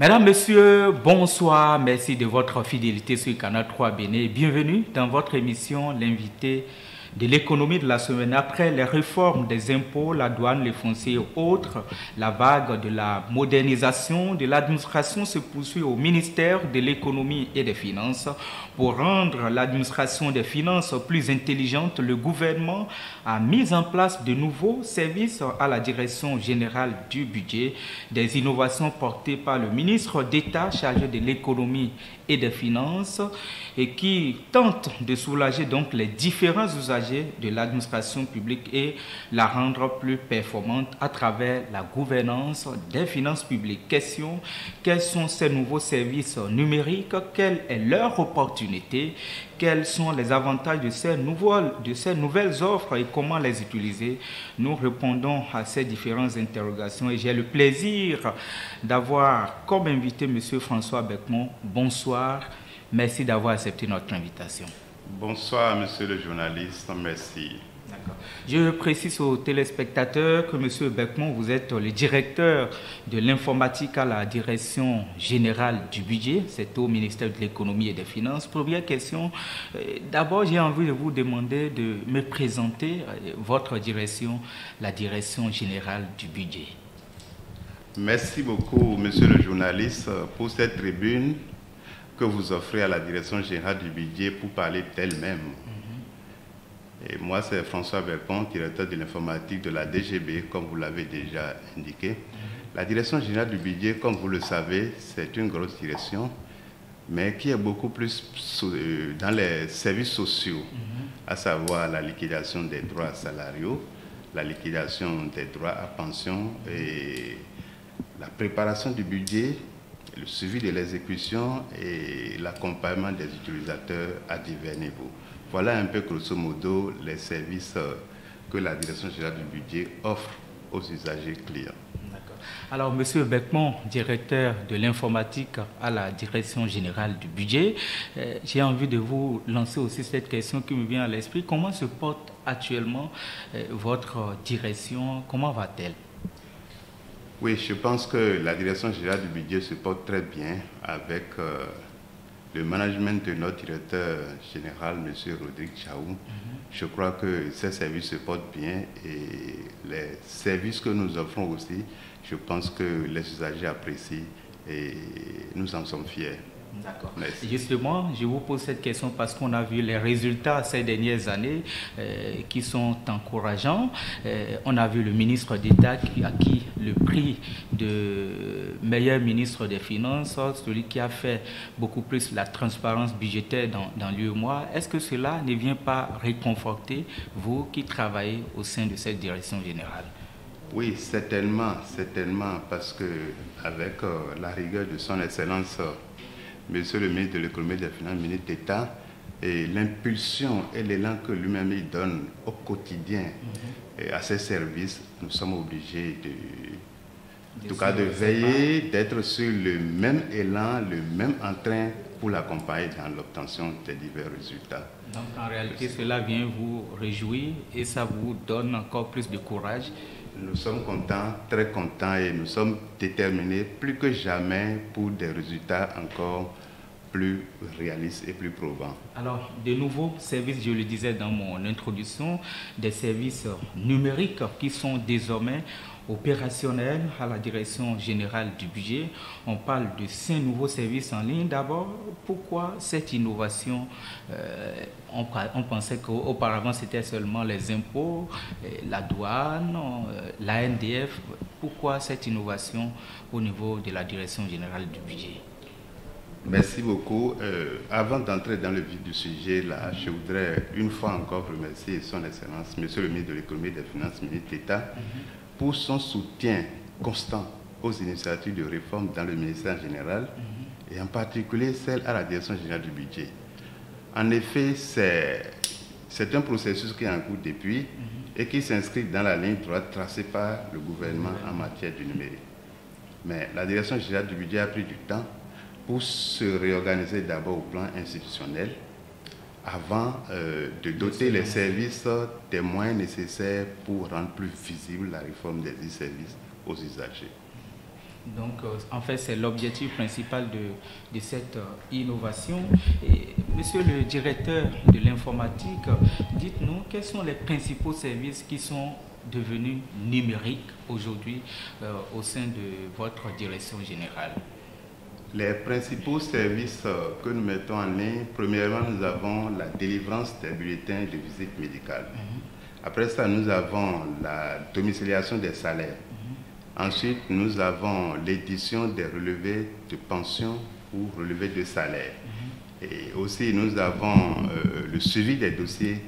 Mesdames, Messieurs, bonsoir. Merci de votre fidélité sur Canal 3 Bénin. Bienvenue dans votre émission L'invité de l'économie de la semaine. Après les réformes des impôts, la douane, les fonciers et autres, la vague de la modernisation de l'administration se poursuit au ministère de l'économie et des finances. Pour rendre l'administration des finances plus intelligente, le gouvernement a mis en place de nouveaux services à la direction générale du budget, des innovations portées par le ministre d'État chargé de l'économie et des finances et qui tentent de soulager donc les différents usagers de l'administration publique et la rendre plus performante à travers la gouvernance des finances publiques. Question: quels sont ces nouveaux services numériques? Quelle est leur opportunité? Quels sont les avantages de ces nouvelles offres et comment les utiliser? Nous répondons à ces différentes interrogations et j'ai le plaisir d'avoir comme invité M. François Beckmont. Bonsoir, merci d'avoir accepté notre invitation. Bonsoir, monsieur le journaliste, merci. Je précise aux téléspectateurs que M. Beckmont, vous êtes le directeur de l'informatique à la direction générale du budget, c'est au ministère de l'économie et des finances. Première question, d'abord j'ai envie de vous demander de me présenter votre direction, la direction générale du budget. Merci beaucoup, monsieur le journaliste, pour cette tribune que vous offrez à la direction générale du budget pour parler d'elle-même. Et moi, c'est François Beckmont, directeur de l'informatique de la DGB, comme vous l'avez déjà indiqué. La direction générale du budget, comme vous le savez, c'est une grosse direction, mais qui est beaucoup plus dans les services sociaux, à savoir la liquidation des droits salariaux, la liquidation des droits à pension et la préparation du budget, le suivi de l'exécution et l'accompagnement des utilisateurs à divers niveaux. Voilà un peu grosso modo les services que la direction générale du budget offre aux usagers clients. Alors, M. Beckmont, directeur de l'informatique à la direction générale du budget, j'ai envie de vous lancer aussi cette question qui me vient à l'esprit. Comment se porte actuellement votre direction? Comment va-t-elle? Oui, je pense que la direction générale du budget se porte très bien avec le management de notre directeur général, M. Rodrigue Chaou. Je crois que ces services se portent bien et les services que nous offrons aussi, je pense que les usagers apprécient et nous en sommes fiers. D'accord. Justement, je vous pose cette question parce qu'on a vu les résultats ces dernières années qui sont encourageants. On a vu le ministre d'État qui a acquis le prix de meilleur ministre des Finances, celui qui a fait beaucoup plus la transparence budgétaire dans l'UEMOA. Est-ce que cela ne vient pas réconforter vous qui travaillez au sein de cette direction générale? Oui, certainement, parce que avec la rigueur de son Excellence, Monsieur le ministre de l'économie et des finances, ministre d'État, et l'impulsion et l'élan que lui-même donne au quotidien à ses services, nous sommes obligés de veiller, d'être sur le même élan, le même entrain pour l'accompagner dans l'obtention des divers résultats. Donc en réalité, cela vient vous réjouir et ça vous donne encore plus de courage. Nous sommes contents, très contents et nous sommes déterminés plus que jamais pour des résultats encore plus réalistes et plus probants. Alors, de nouveaux services, je le disais dans mon introduction, des services numériques qui sont désormais opérationnels à la direction générale du budget. On parle de 5 nouveaux services en ligne. D'abord, pourquoi cette innovation? On pensait qu'auparavant, c'était seulement les impôts, la douane, la NDF. Pourquoi cette innovation au niveau de la direction générale du budget? Merci beaucoup. Avant d'entrer dans le vif du sujet, là, je voudrais une fois encore remercier son Excellence, Monsieur le ministre de l'économie et des finances, ministre d'État, pour son soutien constant aux initiatives de réforme dans le ministère général et en particulier celle à la direction générale du budget. En effet, c'est un processus qui est en cours depuis et qui s'inscrit dans la ligne droite tracée par le gouvernement en matière du numérique. Mais la direction générale du budget a pris du temps pour se réorganiser d'abord au plan institutionnel avant de doter les services des moyens nécessaires pour rendre plus visible la réforme des services aux usagers. Donc, en fait, c'est l'objectif principal de cette innovation. Et, monsieur le directeur de l'informatique, dites-nous quels sont les principaux services qui sont devenus numériques aujourd'hui au sein de votre direction générale? Les principaux services que nous mettons en ligne, premièrement, nous avons la délivrance des bulletins de visite médicale. Après ça, nous avons la domiciliation des salaires. Ensuite, nous avons l'édition des relevés de pension ou relevés de salaire. Et aussi, nous avons le suivi des dossiers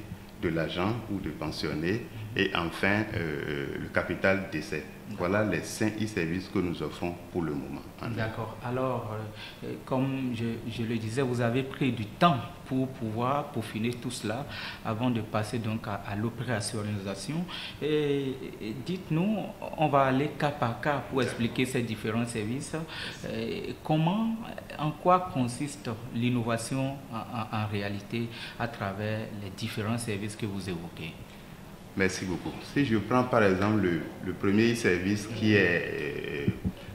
de l'agent ou de pensionné. Et enfin, le capital décès. Voilà les 5 e-services que nous offrons pour le moment. D'accord. Alors, comme je le disais, vous avez pris du temps pour pouvoir peaufiner tout cela avant de passer donc à l'opérationnalisation. Et dites-nous, on va aller cas par cas pour expliquer ces différents services. Comment, en quoi consiste l'innovation en réalité à travers les différents services que vous évoquez? Merci beaucoup. Si je prends par exemple le premier service qui est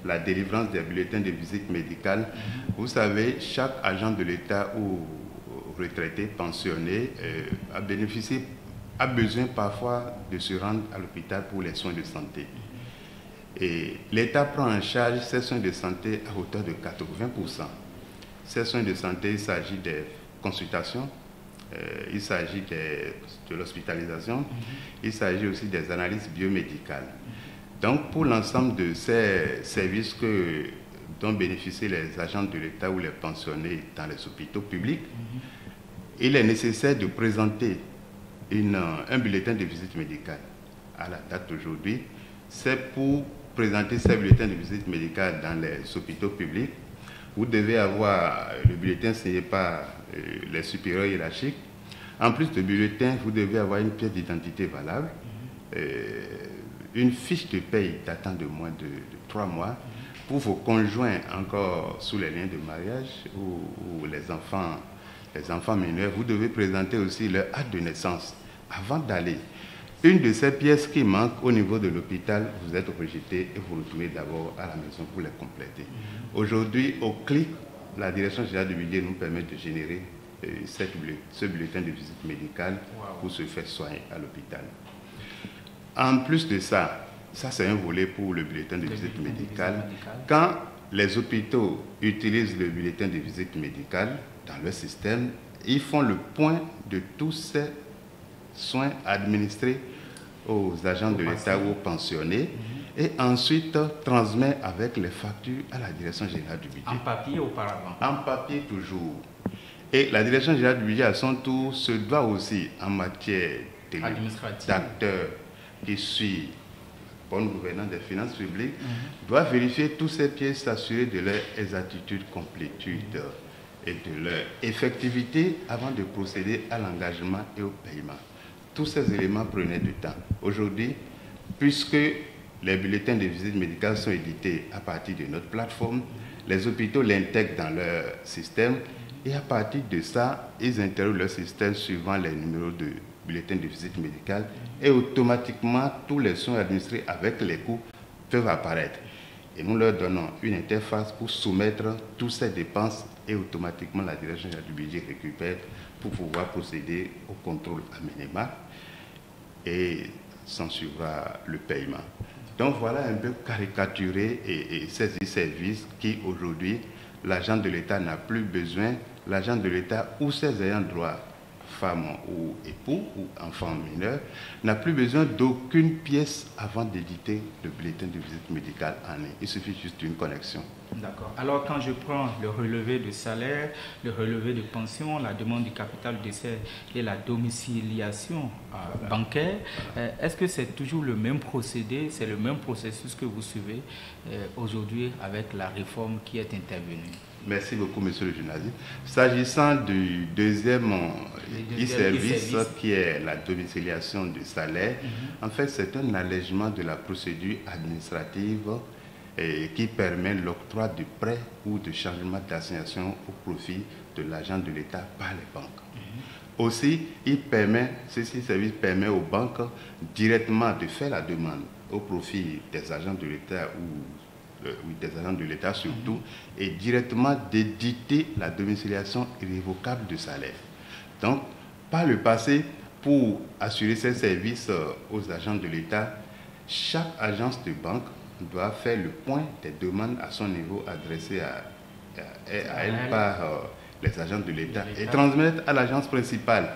la délivrance des bulletins de visite médicale, vous savez, chaque agent de l'État ou retraité, pensionné, a besoin parfois de se rendre à l'hôpital pour les soins de santé. Et l'État prend en charge ces soins de santé à hauteur de 80%. Ces soins de santé, il s'agit des consultations, il s'agit de l'hospitalisation, il s'agit aussi des analyses biomédicales. Donc, pour l'ensemble de ces services dont bénéficient les agents de l'État ou les pensionnés dans les hôpitaux publics, il est nécessaire de présenter un bulletin de visite médicale. À la date d'aujourd'hui, c'est pour présenter ces bulletins de visite médicale dans les hôpitaux publics. Vous devez avoir le bulletin signé par les supérieurs hiérarchiques. En plus du bulletin, vous devez avoir une pièce d'identité valable, une fiche de paye datant de moins de 3 mois. Pour vos conjoints encore sous les liens de mariage ou les enfants mineurs, vous devez présenter aussi leur acte de naissance avant d'aller. Une de ces pièces qui manque au niveau de l'hôpital, vous êtes rejeté et vous retournez d'abord à la maison pour les compléter. Aujourd'hui, au clic, la direction générale du budget nous permet de générer ce bulletin de visite médicale pour se faire soigner à l'hôpital. En plus de ça c'est un volet pour le bulletin de visite médicale. Quand les hôpitaux utilisent le bulletin de visite médicale dans leur système, ils font le point de tous ces soins administrés aux agents de l'État ou aux pensionnés et ensuite transmet avec les factures à la direction générale du budget. En papier auparavant? En papier toujours. Et la direction générale du budget à son tour se doit aussi en matière d'acteurs qui suivent bonne gouvernance des finances publiques, doit vérifier tous ces pièces, s'assurer de leur exactitude, complétude et de leur effectivité avant de procéder à l'engagement et au paiement. Tous ces éléments prenaient du temps. Aujourd'hui, puisque les bulletins de visite médicale sont édités à partir de notre plateforme, les hôpitaux l'intègrent dans leur système et à partir de ça, ils interrogent leur système suivant les numéros de bulletins de visite médicale et automatiquement tous les soins administrés avec les coûts peuvent apparaître. Et nous leur donnons une interface pour soumettre toutes ces dépenses et automatiquement la direction générale du budget récupère pour pouvoir procéder au contrôle à minima et s'en suivra le paiement. Donc voilà un peu caricaturé et ces services qui aujourd'hui l'agent de l'État n'a plus besoin, l'agent de l'État ou ses ayants droit, femme ou époux ou enfant mineur, n'a plus besoin d'aucune pièce avant d'éditer le bulletin de visite médicale en ligne. Il suffit juste d'une connexion. D'accord. Alors quand je prends le relevé de salaire, le relevé de pension, la demande du capital décès et la domiciliation bancaire, est-ce que c'est toujours le même procédé, c'est le même processus que vous suivez aujourd'hui avec la réforme qui est intervenue? Merci beaucoup, monsieur le journaliste. S'agissant du deuxième e-service, qui est la domiciliation du salaire, en fait, c'est un allègement de la procédure administrative qui permet l'octroi de prêts ou de changement d'assignation au profit de l'agent de l'État par les banques. Aussi, ce service permet aux banques directement de faire la demande au profit des agents de l'État ou des agents de l'État surtout, est directement d'éditer la domiciliation irrévocable de salaire. Donc, par le passé, pour assurer ces services aux agents de l'État, chaque agence de banque doit faire le point des demandes à son niveau adressées à elle par les agents de l'État et transmettre à l'agence principale.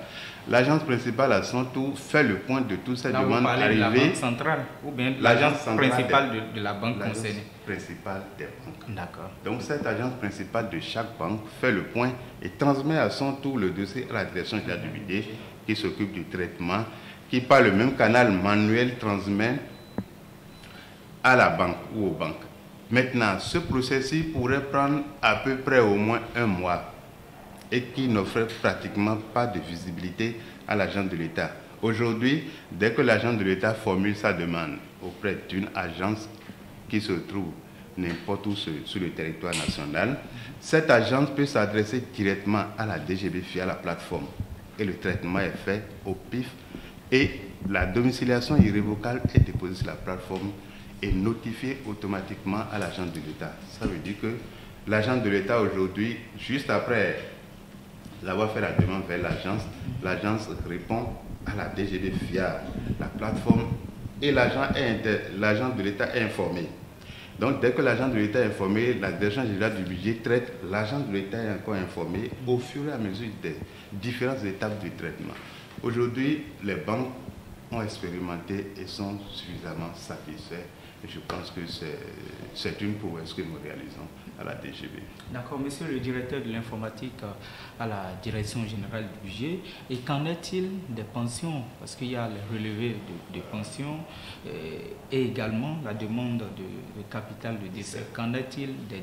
L'agence principale, à son tour, fait le point de toutes ces demandes arrivées. La banque centrale ou bien l'agence principale de la banque concernée. Principale des banques. D'accord. Donc cette agence principale de chaque banque fait le point et transmet à son tour le dossier à la direction générale du budget qui s'occupe du traitement, qui par le même canal manuel transmet à la banque ou aux banques. Maintenant, ce processus pourrait prendre à peu près au moins un mois et qui n'offrait pratiquement pas de visibilité à l'agent de l'État. Aujourd'hui, dès que l'agent de l'État formule sa demande auprès d'une agence qui se trouve n'importe où sur le territoire national, cette agence peut s'adresser directement à la DGB via la plateforme et le traitement est fait au PIF et la domiciliation irrévocable est déposée sur la plateforme et notifiée automatiquement à l'agent de l'État. Ça veut dire que l'agent de l'État aujourd'hui, juste après avoir fait la demande vers l'agence répond à la DGB via la plateforme et l'agent de l'État est informé. Donc, dès que l'agent de l'État est informé, la direction générale du budget traite, l'agent de l'État est encore informé au fur et à mesure des différentes étapes du traitement. Aujourd'hui, les banques ont expérimenté et sont suffisamment satisfaits. Et je pense que c'est une prouesse que nous réalisons à la DGB. D'accord, monsieur le directeur de l'informatique à la direction générale du budget. Et qu'en est-il des pensions? Parce qu'il y a les relevés de pensions et également la demande de capital de décès. Qu'en est-il de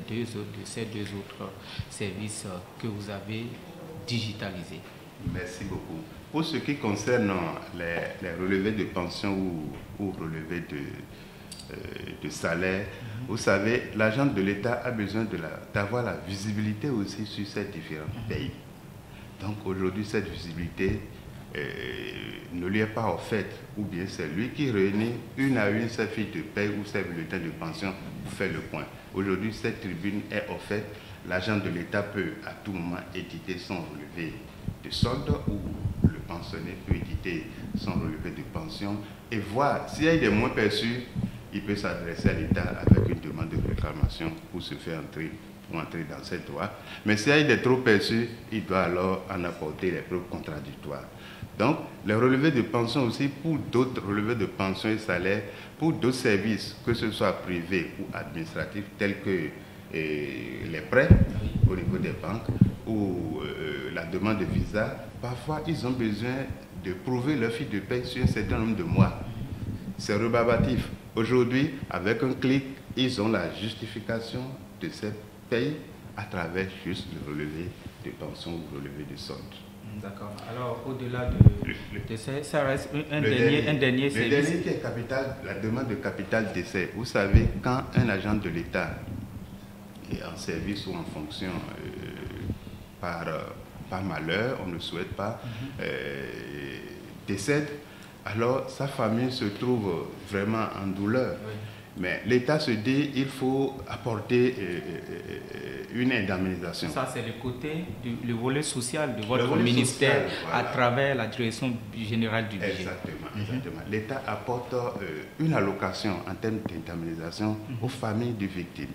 ces deux autres services que vous avez digitalisés? Merci beaucoup. Pour ce qui concerne les relevés de pension ou relevés de salaire, vous savez, l'agent de l'État a besoin d'avoir la visibilité aussi sur ces différents pays. Donc aujourd'hui, cette visibilité ne lui est pas offerte, ou bien c'est lui qui réunit une à une ses fiches de paie ou ses bulletins de pension pour faire le point. Aujourd'hui, cette tribune est offerte. L'agent de l'État peut à tout moment éditer son relevé de solde ou le pensionnaire peut éditer son relevé de pension et voir s'il y a des moins perçus, il peut s'adresser à l'État avec une demande de réclamation pour se faire entrer dans ses droits. Mais s'il y a des trop perçus, il doit alors en apporter les preuves contradictoires. Donc, les relevés de pension aussi, pour d'autres relevés de pension et salaires, pour d'autres services, que ce soit privés ou administratifs, tels que les prêts au niveau des banques ou la demande de visa, parfois ils ont besoin de prouver leur fiche de paie sur un certain nombre de mois. C'est rebarbatif. Aujourd'hui, avec un clic, ils ont la justification de cette paye à travers juste le relevé de pension ou le relevé de solde. D'accord. Alors, au-delà de ça reste un dernier service. Le dernier qui est capital, la demande de capital décès. Vous savez, quand un agent de l'État est en service ou en fonction par malheur, on ne souhaite pas, décède, alors sa famille se trouve vraiment en douleur. Oui. Mais l'État se dit il faut apporter une indemnisation. Ça, c'est le côté, le volet social de votre ministère social, voilà, à travers la direction générale du budget. Exactement. L'État apporte une allocation en termes d'indemnisation aux familles des victimes,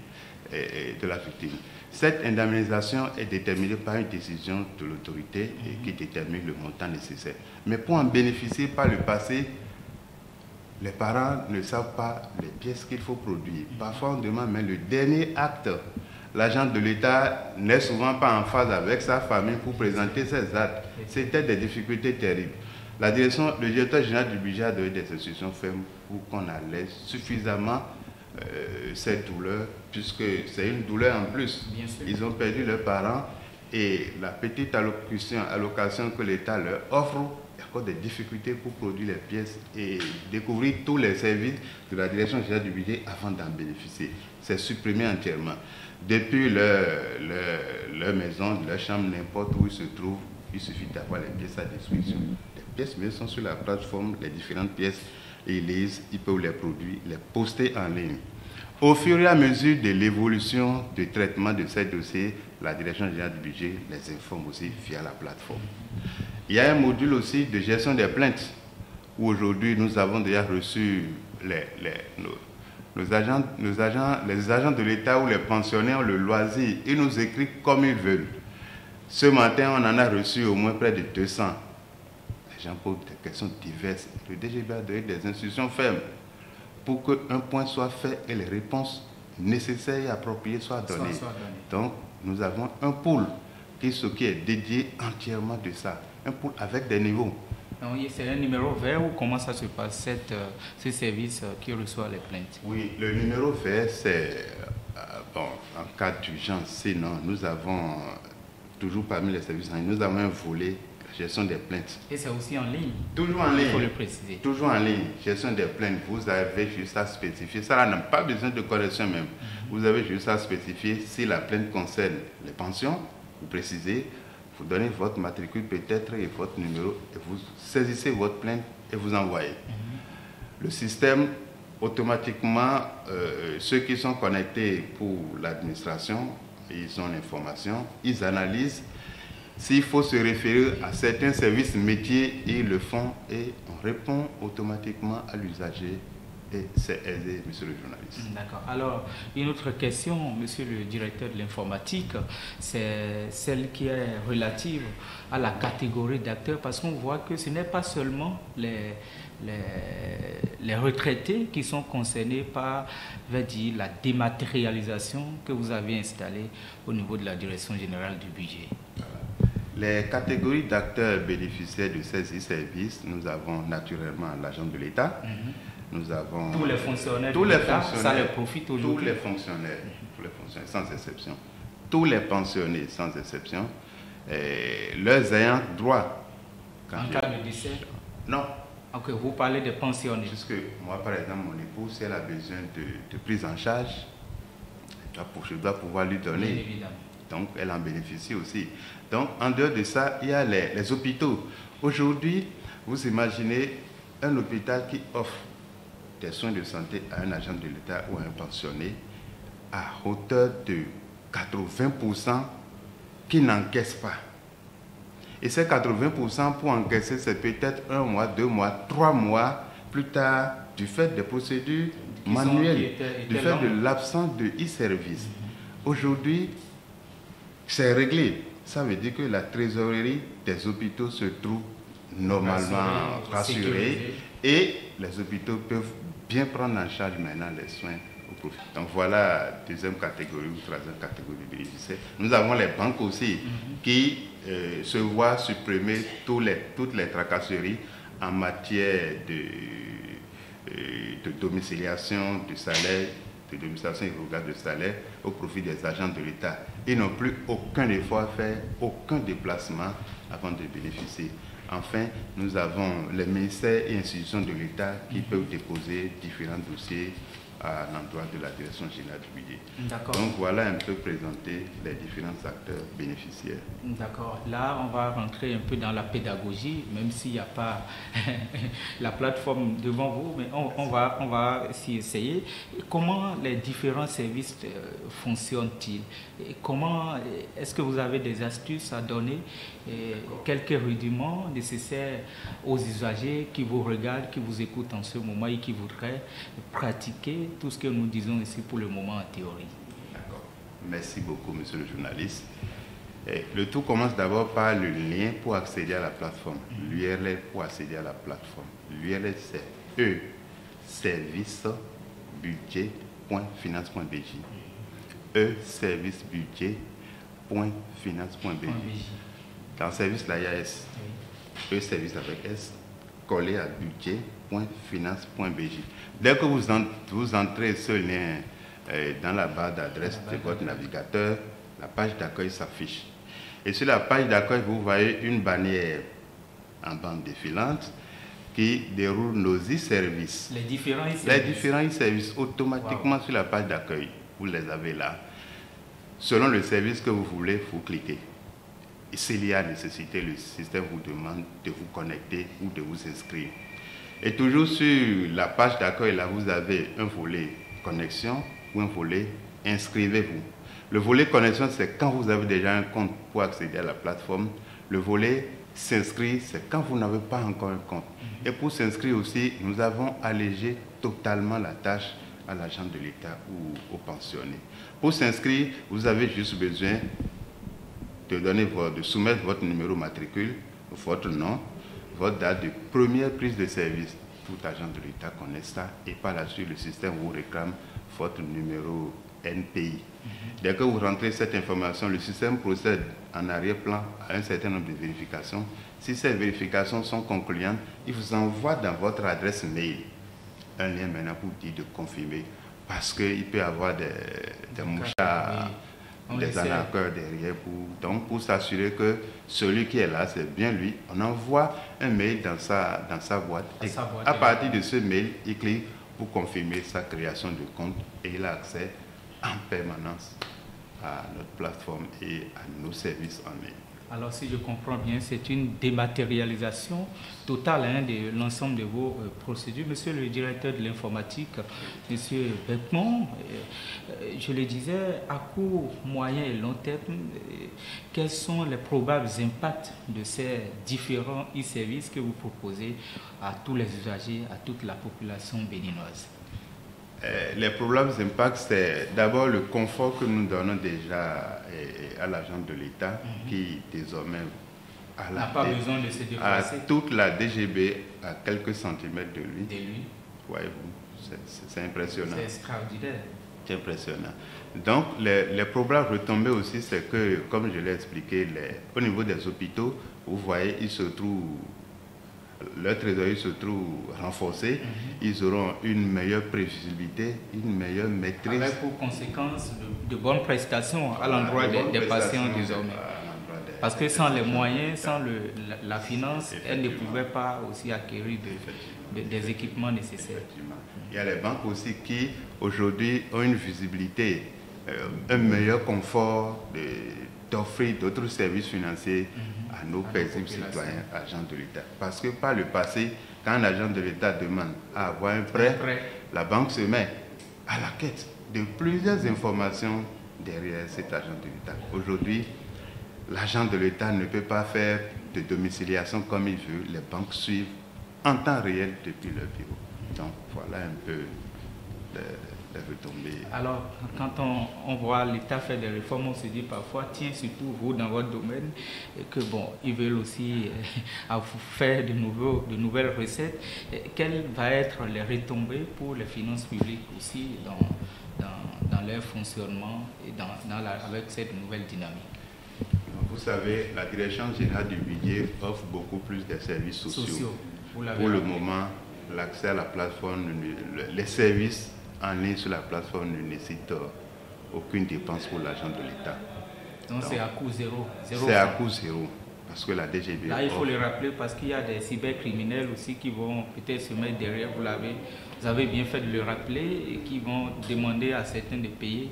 de la victime. Cette indemnisation est déterminée par une décision de l'autorité qui détermine le montant nécessaire. Mais pour en bénéficier par le passé, les parents ne savent pas les pièces qu'il faut produire. Parfois, on demande, mais le dernier acte, l'agent de l'État n'est souvent pas en phase avec sa famille pour présenter ses actes. C'était des difficultés terribles. Le directeur général du budget a donné des instructions fermes pour qu'on allège suffisamment cette douleur, puisque c'est une douleur en plus. Ils ont perdu leurs parents et la petite allocation que l'État leur offre, il y a encore des difficultés pour produire les pièces et découvrir tous les services de la direction générale du budget avant d'en bénéficier. C'est supprimé entièrement. Depuis leur maison, leur chambre, n'importe où ils se trouvent, il suffit d'avoir les pièces à disposition. Les pièces mais sont sur la plateforme, les différentes pièces, et ils lisent, ils peuvent les produire, les poster en ligne. Au fur et à mesure de l'évolution du traitement de ces dossiers, la Direction générale du budget les informe aussi via la plateforme. Il y a un module aussi de gestion des plaintes, où aujourd'hui nous avons déjà reçu les agents de l'État ou les pensionnaires, le loisir, ils nous écrivent comme ils veulent. Ce matin, on en a reçu au moins près de 200. Les gens posent des questions diverses. Le DGB a donné des instructions fermes pour qu'un point soit fait et les réponses nécessaires et appropriées soient données. Donc, nous avons un pool qui est dédié entièrement de ça. Un pool avec des niveaux. C'est un numéro vert ou comment ça se passe, ce service qui reçoit les plaintes? Oui, le numéro vert, c'est en cas d'urgence. Sinon, nous avons toujours parmi les services en ligne, nous avons un volet gestion des plaintes. Et c'est aussi en ligne? Toujours en ligne. Il faut le préciser. Toujours en ligne, gestion des plaintes. Vous avez juste à spécifier. Ça n'a pas besoin de correction même. Vous avez juste à spécifier si la plainte concerne les pensions. Vous précisez, vous donnez votre matricule peut-être et votre numéro et vous saisissez votre plainte et vous envoyez. Le système, automatiquement, ceux qui sont connectés pour l'administration, ils ont l'information, ils analysent. S'il faut se référer à certains services métiers, ils le font et on répond automatiquement à l'usager. Et c'est aisé, monsieur le journaliste. D'accord. Alors, une autre question, monsieur le directeur de l'informatique, c'est celle qui est relative à la catégorie d'acteurs, parce qu'on voit que ce n'est pas seulement les retraités qui sont concernés par, la dématérialisation que vous avez installée au niveau de la Direction générale du budget. Les catégories d'acteurs bénéficiaires de ces services, nous avons naturellement l'agent de l'État, nous avons tous les fonctionnaires, ça leur profite aujourd'hui. Tous les fonctionnaires, sans exception. Tous les pensionnés, sans exception, leurs ayants droit. En cas de décès? Non. Ok, vous parlez des pensionnés. Puisque moi, par exemple, mon épouse, si elle a besoin de prise en charge, je dois pouvoir lui donner. Bien évidemment. Donc, elle en bénéficie aussi. Donc, en dehors de ça, il y a les hôpitaux. Aujourd'hui, vous imaginez un hôpital qui offre des soins de santé à un agent de l'État ou à un pensionné à hauteur de 80% qui n'encaisse pas. Et ces 80% pour encaisser, c'est peut-être 1 mois, 2 mois, 3 mois plus tard, du fait des procédures manuelles, du fait de l'absence de e-service. Aujourd'hui, c'est réglé. Ça veut dire que la trésorerie des hôpitaux se trouve normalement rassurée et les hôpitaux peuvent bien prendre en charge maintenant les soins au profit. Donc voilà la deuxième catégorie ou troisième catégorie de bénéficiaires. Nous avons les banques aussi qui se voient supprimer toutes les tracasseries en matière de domiciliation du salaire, de domiciliation irrégulière de salaire au profit des agents de l'État. Ils n'ont plus aucun effort à faire, aucun déplacement avant de bénéficier. Enfin, nous avons les ministères et institutions de l'État qui peuvent déposer différents dossiers à l'endroit de la Direction générale du budget. Donc voilà un peu présenter les différents acteurs bénéficiaires. D'accord. Là, on va rentrer un peu dans la pédagogie, même s'il n'y a pas la plateforme devant vous, mais on va s'y essayer. Comment les différents services fonctionnent-ils? Comment est-ce que vous avez des astuces à donner, quelques rudiments nécessaires aux usagers qui vous regardent, qui vous écoutent en ce moment et qui voudraient pratiquer tout ce que nous disons ici pour le moment en théorie? D'accord. Merci beaucoup, monsieur le journaliste. Le tout commence d'abord par le lien pour accéder à la plateforme. L'URL pour accéder à la plateforme. L'URL c'est e-servicebudget.finance.bj. e-servicebudget.finance.bj. Dans le service, là, il y a S. E-service avec S, collé à budget.finance.bj. Dès que vous entrez ce lien dans la barre d'adresse de votre navigateur, la page d'accueil s'affiche. Et sur la page d'accueil, vous voyez une bannière en bande défilante qui déroule nos e-services. Les différents e-services automatiquement sur la page d'accueil. Vous les avez là. Selon le service que vous voulez, vous cliquez. Et s'il y a nécessité, le système vous demande de vous connecter ou de vous inscrire. Et toujours sur la page d'accueil, là, vous avez un volet connexion pour un volet inscrivez-vous. Le volet connaissance, c'est quand vous avez déjà un compte pour accéder à la plateforme. Le volet s'inscrit, c'est quand vous n'avez pas encore un compte. Et pour s'inscrire aussi, nous avons allégé totalement la tâche à l'agent de l'État ou aux pensionnés. Pour s'inscrire, vous avez juste besoin de soumettre votre numéro matricule, votre nom, votre date de première prise de service. Tout agent de l'État connaît ça et par la suite, le système vous réclame votre numéro NPI. Dès que vous rentrez cette information, le système procède en arrière-plan à un certain nombre de vérifications. Si ces vérifications sont concluantes, il vous envoie dans votre adresse mail un lien maintenant pour dire de confirmer. Parce qu'il peut y avoir des mouchards, des arnaqueurs derrière. Pour s'assurer que celui qui est là, c'est bien lui, on envoie un mail dans sa boîte. Et à partir de ce mail, il clique pour confirmer sa création de compte et il a accès en permanence à notre plateforme et à nos services en ligne. Alors, si je comprends bien, c'est une dématérialisation totale de l'ensemble de vos procédures. Monsieur le directeur de l'informatique, monsieur Beckman, je le disais, à court, moyen et long terme, quels sont les probables impacts de ces différents e-services que vous proposez à tous les usagers, à toute la population béninoise? Les problèmes d'impact, c'est d'abord le confort que nous donnons déjà à l'agent de l'État qui désormais n'a pas besoin de se déplacer. À toute la DGB à quelques centimètres de lui. Voyez-vous, c'est impressionnant. C'est extraordinaire. C'est impressionnant. Donc, les problèmes retombés aussi, c'est que, comme je l'ai expliqué, au niveau des hôpitaux, vous voyez, ils se trouvent... Leur trésorerie se trouve renforcée, ils auront une meilleure prévisibilité, une meilleure maîtrise. Avec pour conséquence de bonnes prestations à l'endroit des patients désormais. Parce que sans les moyens, sans la finance, elles ne pouvaient pas aussi acquérir des équipements nécessaires. Il y a les banques aussi qui aujourd'hui ont une visibilité, un meilleur confort d'offrir d'autres services financiers à nos paisibles citoyens, agents de l'État. Parce que par le passé, quand un agent de l'État demande à avoir un prêt, la banque se met à la quête de plusieurs informations derrière cet agent de l'État. Aujourd'hui, l'agent de l'État ne peut pas faire de domiciliation comme il veut. Les banques suivent en temps réel depuis leur bureau. Donc voilà un peu les retombées. Alors, quand on voit l'État faire des réformes, on se dit parfois, tiens, surtout vous dans votre domaine, que bon, ils veulent aussi faire de nouvelles recettes. Quelles vont être les retombées pour les finances publiques aussi dans leur fonctionnement et avec cette nouvelle dynamique? Vous savez, la direction générale du budget offre beaucoup plus de services sociaux. Pour le moment, l'accès à la plateforme, les services en ligne sur la plateforme ne nécessitent aucune dépense pour l'agent de l'État. Donc c'est à coût zéro. C'est à coût zéro, parce que la DGB... Là, il faut le rappeler parce qu'il y a des cybercriminels aussi qui vont peut-être se mettre derrière, vous avez bien fait de le rappeler, et qui vont demander à certains de payer.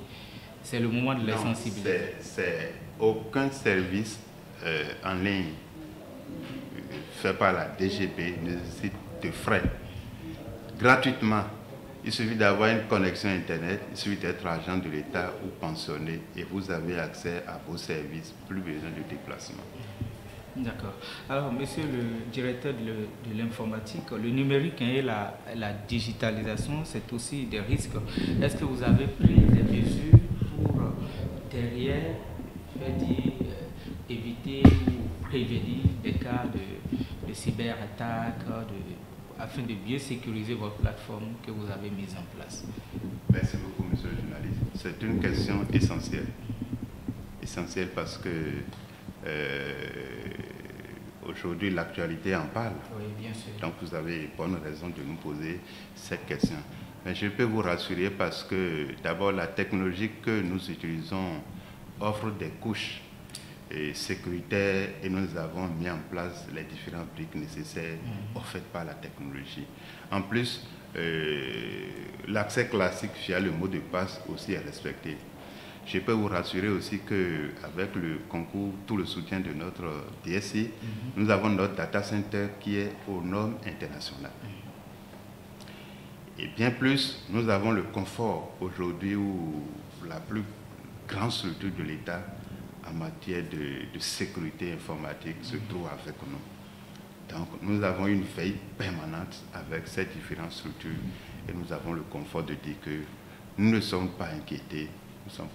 C'est le moment de les sensibiliser. Aucun service en ligne fait par la DGB ne nécessite de frais. Gratuitement, il suffit d'avoir une connexion Internet, il suffit d'être agent de l'État ou pensionné et vous avez accès à vos services, plus besoin de déplacement. D'accord. Alors, monsieur le directeur de l'informatique, le numérique et la digitalisation, c'est aussi des risques. Est-ce que vous avez pris des mesures pour, derrière, éviter ou prévenir des cas de cyberattaques, afin de bien sécuriser votre plateforme que vous avez mise en place? Merci beaucoup, monsieur le journaliste. C'est une question essentielle. Essentielle parce que aujourd'hui, l'actualité en parle. Oui, bien sûr. Donc, vous avez bonne raison de nous poser cette question. Mais je peux vous rassurer parce que, d'abord, la technologie que nous utilisons offre des couches sécuritaires et nous avons mis en place les différentes briques nécessaires offertes par la technologie. En plus, l'accès classique via le mot de passe aussi est respecté. Je peux vous rassurer aussi qu'avec le concours, tout le soutien de notre DSI, nous avons notre data center qui est aux normes internationales. Et bien plus, nous avons le confort aujourd'hui où la plus grande structure de l'État en matière de sécurité informatique se trouve avec nous. Donc nous avons une veille permanente avec ces différentes structures et nous avons le confort de dire que nous ne sommes pas inquiétés, sur le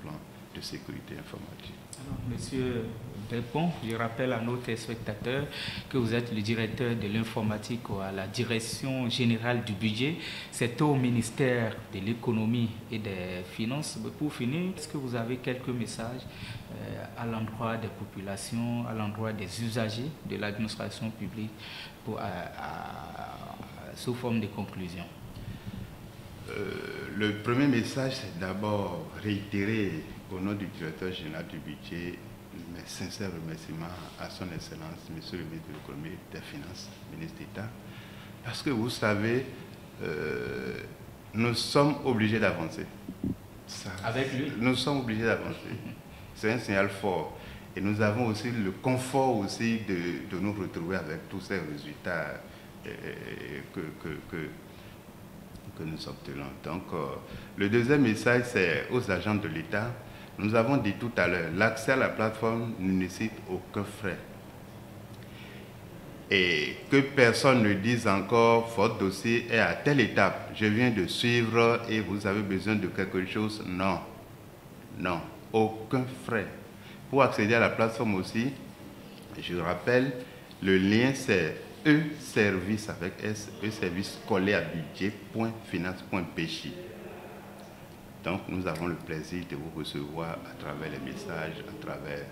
plan de sécurité informatique. Alors, Monsieur Belpon, je rappelle à nos téléspectateurs que vous êtes le directeur de l'informatique à la direction générale du budget. C'est au ministère de l'économie et des finances. Pour finir, est-ce que vous avez quelques messages à l'endroit des populations, à l'endroit des usagers de l'administration publique sous forme de conclusion? Le premier message, c'est d'abord réitérer au nom du directeur général du budget mes sincères remerciements à son Excellence, Monsieur le ministre de l'économie et des finances, ministre d'État, parce que vous savez, nous sommes obligés d'avancer. Avec lui? Nous sommes obligés d'avancer. C'est un signal fort. Et nous avons aussi le confort aussi de nous retrouver avec tous ces résultats que nous obtenons. Donc, le deuxième message, c'est aux agents de l'État. Nous avons dit tout à l'heure, l'accès à la plateforme ne nécessite aucun frais. Et que personne ne dise encore, votre dossier est à telle étape, je viens de suivre et vous avez besoin de quelque chose. Non, non, aucun frais. Pour accéder à la plateforme aussi, je rappelle, le lien c'est e-service avec S, e-service collé à budget.finance.pj. Donc nous avons le plaisir de vous recevoir à travers les messages, à travers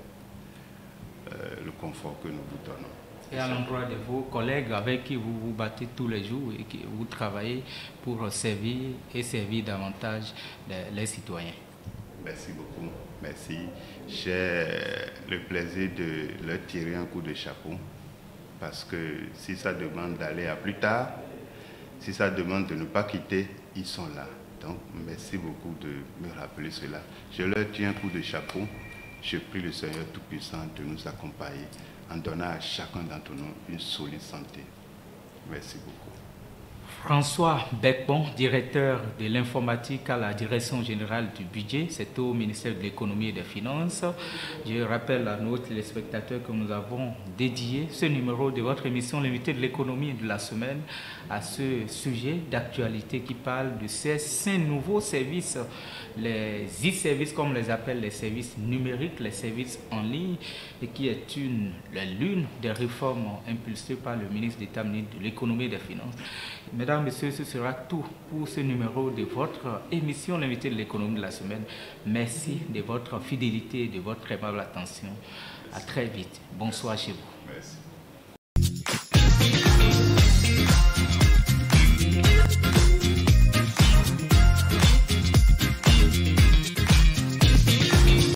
le confort que nous vous donnons. Et à l'endroit de vos collègues avec qui vous vous battez tous les jours et qui vous travaillez pour servir davantage les citoyens. Merci beaucoup, merci. J'ai le plaisir de leur tirer un coup de chapeau parce que si ça demande d'aller à plus tard, si ça demande de ne pas quitter, ils sont là. Donc merci beaucoup de me rappeler cela. Je leur tire un coup de chapeau. Je prie le Seigneur Tout-Puissant de nous accompagner en donnant à chacun d'entre nous une solide santé. Merci beaucoup. François Belpon, directeur de l'informatique à la direction générale du budget, c'est au ministère de l'économie et des finances. Je rappelle à nos téléspectateurs que nous avons dédié ce numéro de votre émission, l'invité de l'économie de la semaine, à ce sujet d'actualité qui parle de ces 5 nouveaux services, les e-services comme on les appelle, les services numériques, les services en ligne, et qui est l'une des réformes impulsées par le ministre d'État, ministre de l'économie et des finances. Mesdames, Messieurs, ce sera tout pour ce numéro de votre émission, l'invité de l'économie de la semaine. Merci de votre fidélité et de votre aimable attention. À très vite. Bonsoir chez vous.